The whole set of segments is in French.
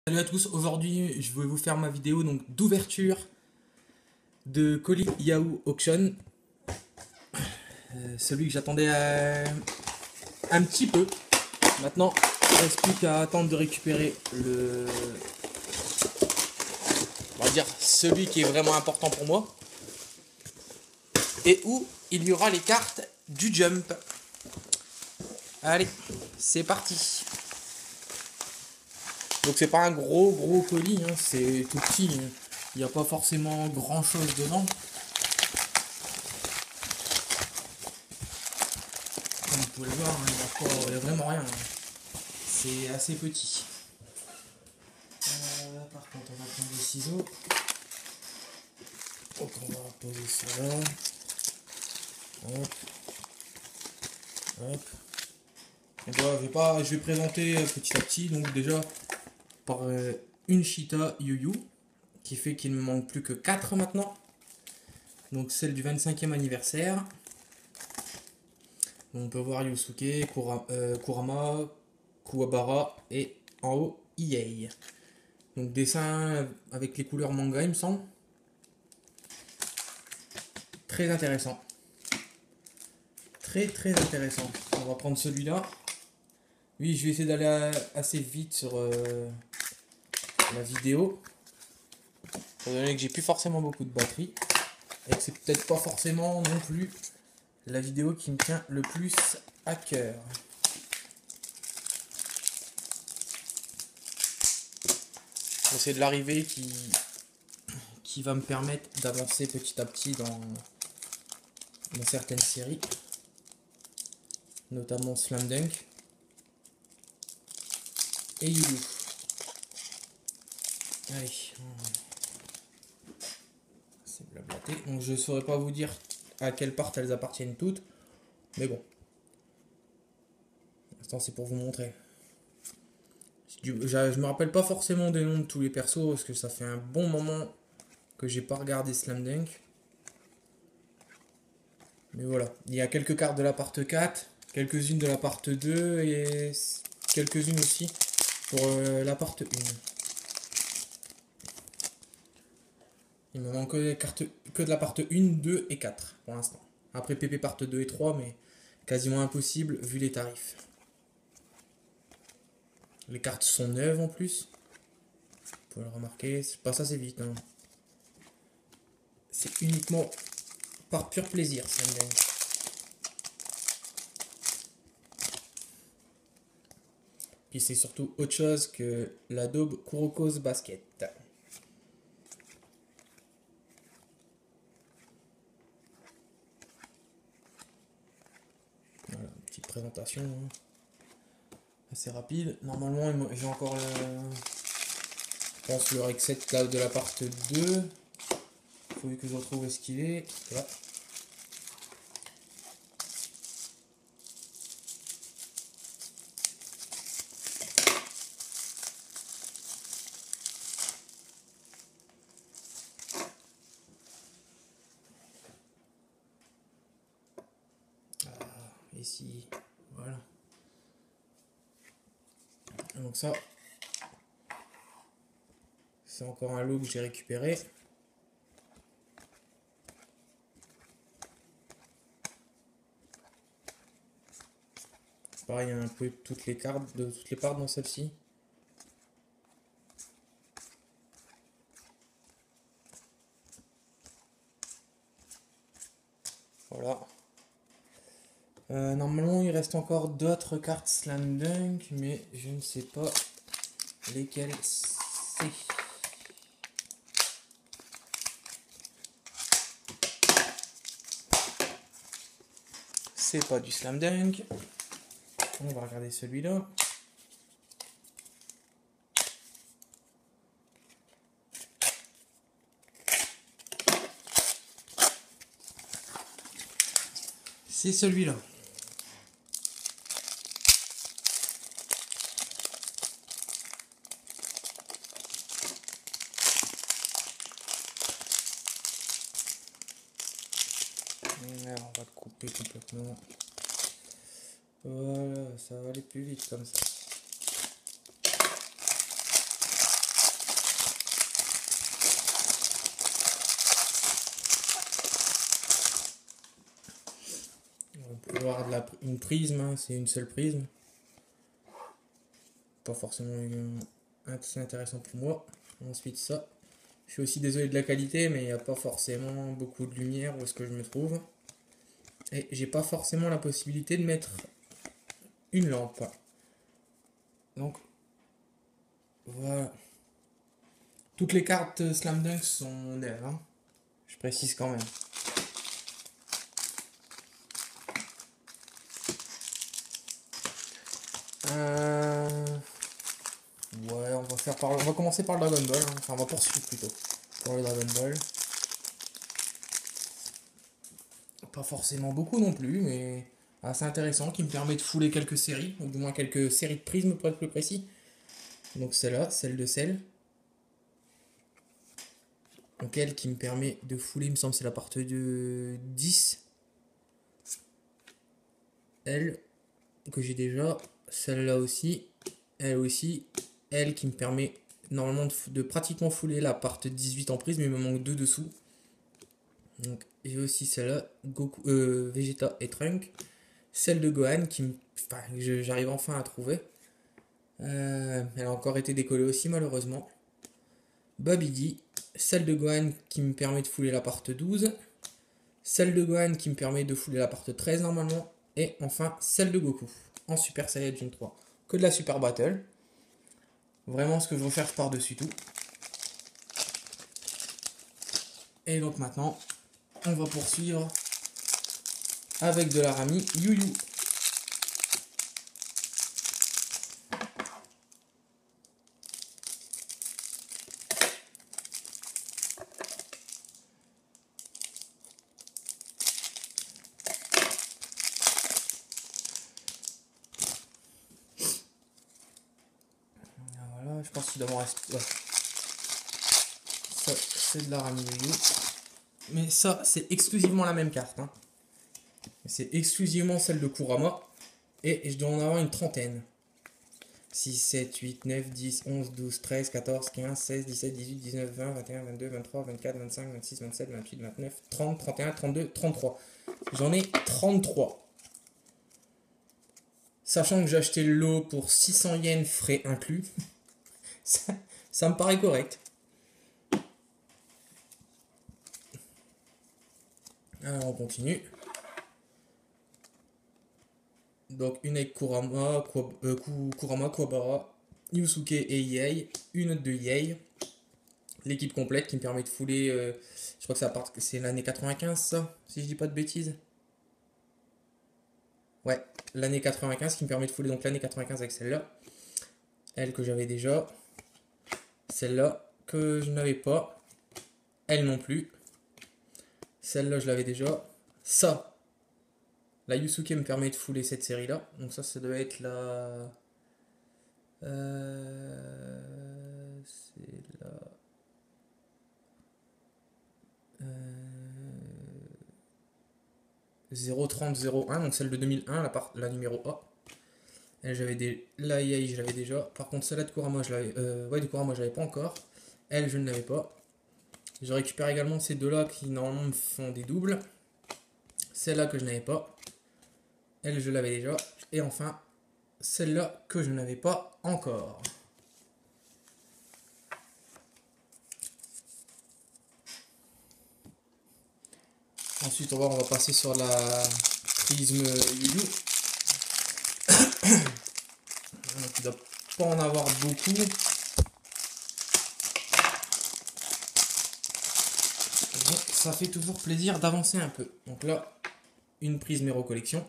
Salut à tous, aujourd'hui je vais vous faire ma vidéo d'ouverture de colis Yahoo Auction. Celui que j'attendais un petit peu. Maintenant, il ne reste plus qu'à attendre de récupérer on va dire celui qui est vraiment important pour moi. Et où il y aura les cartes du Jump. Allez, c'est parti. Donc c'est pas un gros colis, hein, c'est tout petit, hein. Il n'y a pas forcément grand chose dedans. Comme vous pouvez le voir, hein, il n'y a vraiment rien, hein. C'est assez petit. Par contre on va prendre les ciseaux. Donc on va poser ça là. Hop. Hop. Donc voilà, je vais présenter petit à petit. Donc déjà par une Cheetah Yu-Yu, qui fait qu'il ne me manque plus que 4 maintenant. Donc celle du 25e anniversaire. Donc on peut voir Yusuke, Kurama, Kuwabara et en haut Iei. Donc dessin avec les couleurs manga il me semble. Très intéressant. Très intéressant. On va prendre celui-là. Oui, je vais essayer d'aller assez vite sur la vidéo. Étant donné que j'ai plus forcément beaucoup de batterie. Et que c'est peut-être pas forcément non plus la vidéo qui me tient le plus à cœur. C'est de l'arrivée qui va me permettre d'avancer petit à petit dans certaines séries. Notamment Slam Dunk et Yu-Yu. Allez. C'est blablaté. Donc je ne saurais pas vous dire à quelle part elles appartiennent toutes. Mais bon. Pour l'instant c'est pour vous montrer. Je me rappelle pas forcément des noms de tous les persos parce que ça fait un bon moment que j'ai pas regardé Slam Dunk. Mais voilà. Il y a quelques cartes de la part 4, quelques-unes de la part 2 et quelques-unes aussi pour la part 1. Il me manque que de la part 1, 2 et 4 pour l'instant. Après PP part 2 et 3, mais quasiment impossible vu les tarifs. Les cartes sont neuves en plus. Vous pouvez le remarquer, c'est pas ça, c'est vite, hein. C'est uniquement par pur plaisir, ça me gagne. Puis c'est surtout autre chose que l'Adobe Kuroko's Basket. Voilà, petite présentation, hein, assez rapide. Normalement, j'ai encore je pense le rec 7 là, de la part 2. Il faut que je retrouve où est-ce qu'il est. Là. Ici, voilà. Donc ça, c'est encore un lot que j'ai récupéré. Pareil, il y a un peu toutes les cartes, de toutes les parts dans celle-ci. Voilà. Normalement, il reste encore d'autres cartes Slam Dunk, mais je ne sais pas lesquelles c'est. C'est pas du Slam Dunk. On va regarder celui-là. C'est celui-là. Là, on va le couper complètement. Voilà, ça va aller plus vite comme ça. avoir une prisme, hein, c'est une seule prisme. Pas forcément assez intéressant pour moi. Ensuite ça. Je suis aussi désolé de la qualité, mais il n'y a pas forcément beaucoup de lumière où est-ce que je me trouve. Et j'ai pas forcément la possibilité de mettre une lampe. Donc voilà. Toutes les cartes Slam Dunk sont neuves, hein. Je précise quand même. Ouais, on va commencer par le Dragon Ball, hein. Enfin on va poursuivre plutôt pour le Dragon Ball. Pas forcément beaucoup non plus, mais assez intéressant, qui me permet de fouler quelques séries, ou du moins quelques séries de prismes pour être plus précis. Donc celle-là, celle de celle. Donc elle qui me permet de fouler, il me semble c'est la partie de 10. Elle, que j'ai déjà. Celle-là aussi. Elle aussi. Elle qui me permet normalement de pratiquement fouler la partie 18 en prise, mais il me manque 2 dessous. Donc j'ai aussi celle-là, Goku, Vegeta et Trunk. Celle de Gohan qui j'arrive enfin à trouver. Elle a encore été décollée aussi malheureusement. Babidi. Celle de Gohan qui me permet de fouler la partie 12. Celle de Gohan qui me permet de fouler la partie 13 normalement. Et enfin celle de Goku en Super Saiyajin 3. Que de la Super Battle. Vraiment ce que je recherche par-dessus tout. Et donc maintenant, on va poursuivre avec de la Rami Yu Yu. Voilà, je pense qu'il doit m'en rester. Ouais. Ça, c'est de la Rami Yu Yu. Mais ça, c'est exclusivement la même carte, hein. C'est exclusivement celle de Kurama. Et je dois en avoir une trentaine. 6, 7, 8, 9, 10, 11, 12, 13, 14, 15, 16, 17, 18, 19, 20, 21, 22, 23, 24, 25, 26, 27, 28, 29, 30, 31, 32, 33. J'en ai 33. Sachant que j'ai acheté le lot pour 600 yens frais inclus. ça me paraît correct. Alors on continue. Donc une avec Kurama, Kuwabara, Yusuke et Yei. Une autre de Yei. L'équipe complète qui me permet de fouler. Je crois que c'est l'année 95 ça, si je dis pas de bêtises. Ouais, l'année 95 qui me permet de fouler donc l'année 95 avec celle-là. Elle que j'avais déjà. Celle-là que je n'avais pas. Elle non plus. Celle-là je l'avais déjà. Ça. La Yusuke me permet de fouler cette série-là. Donc ça doit être la... c'est la... 03001, donc celle de 2001, la numéro A. La Yai, je l'avais déjà. Par contre, celle-là de Kurama, je l'avais. De Kurama, je l'avais pas encore. Elle, je ne l'avais pas. Je récupère également ces deux-là qui normalement me font des doubles. Celle-là que je n'avais pas. Elle, je l'avais déjà. Et enfin, celle-là que je n'avais pas encore. Ensuite, on va passer sur la prisme Yu Yu. Donc, il ne doit pas en avoir beaucoup. Donc, ça fait toujours plaisir d'avancer un peu. Donc là, une prisme Hero Collection.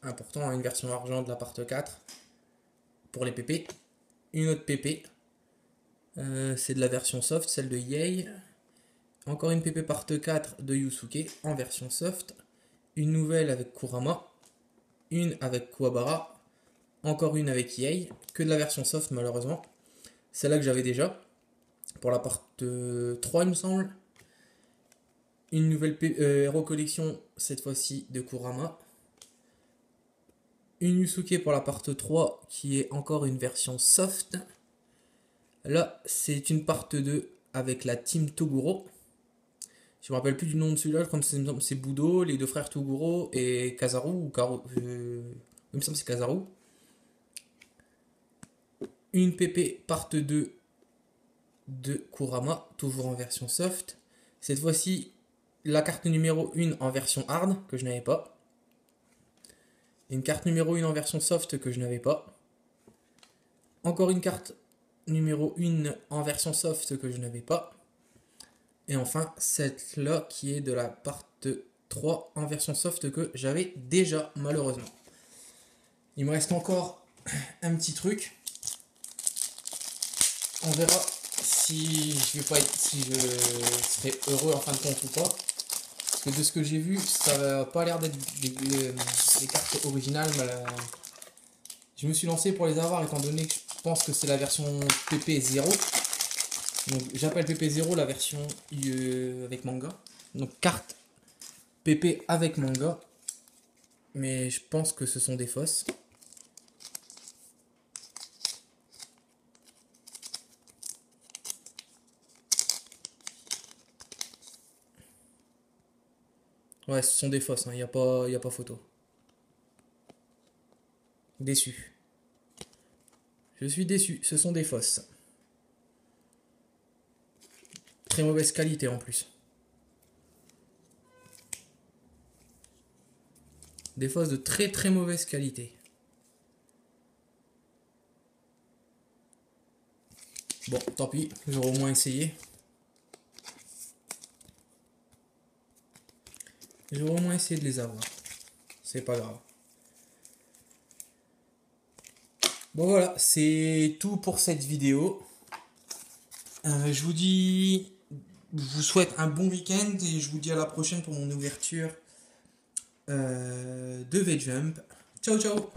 Important, une version argent de la part 4 pour les PP. Une autre PP. C'est de la version soft, celle de Yei. Encore une PP part 4 de Yusuke en version soft. Une nouvelle avec Kurama. Une avec Kuwabara. Encore une avec Yei. Que de la version soft malheureusement. Celle-là que j'avais déjà. Pour la part 3 il me semble. Une nouvelle Hero Collection cette fois-ci de Kurama. Une Yusuke pour la part 3 qui est encore une version soft. Là c'est une part 2 avec la Team Toguro. Je me rappelle plus du nom de celui-là, comme c'est Budo, les deux frères Toguro et Kazaru ou Karo. Il me semble que c'est Kazaru. Une PP part 2 de Kurama, toujours en version soft. Cette fois-ci, la carte numéro 1 en version hard, que je n'avais pas. Une carte numéro 1 en version soft que je n'avais pas. Encore une carte numéro 1 en version soft que je n'avais pas. Et enfin, cette-là qui est de la part 3 en version soft que j'avais déjà, malheureusement. Il me reste encore un petit truc. On verra si je vais pas être, si je serai heureux en fin de compte ou pas. Parce que de ce que j'ai vu, ça n'a pas l'air d'être des cartes originales. Mais je me suis lancé pour les avoir étant donné que je pense que c'est la version PP0. Donc j'appelle PP0 la version avec manga. Donc carte PP avec manga. Mais je pense que ce sont des fausses. Ouais, ce sont des fausses, il n'y a pas photo. Déçu. Je suis déçu, ce sont des fausses. Très mauvaise qualité en plus. Des fausses de très très mauvaise qualité. Bon, tant pis, j'aurais au moins essayé. J'aurais au moins essayé de les avoir. C'est pas grave. Bon voilà, c'est tout pour cette vidéo. Je vous souhaite un bon week-end et je vous dis à la prochaine pour mon ouverture de V-Jump. Ciao ciao.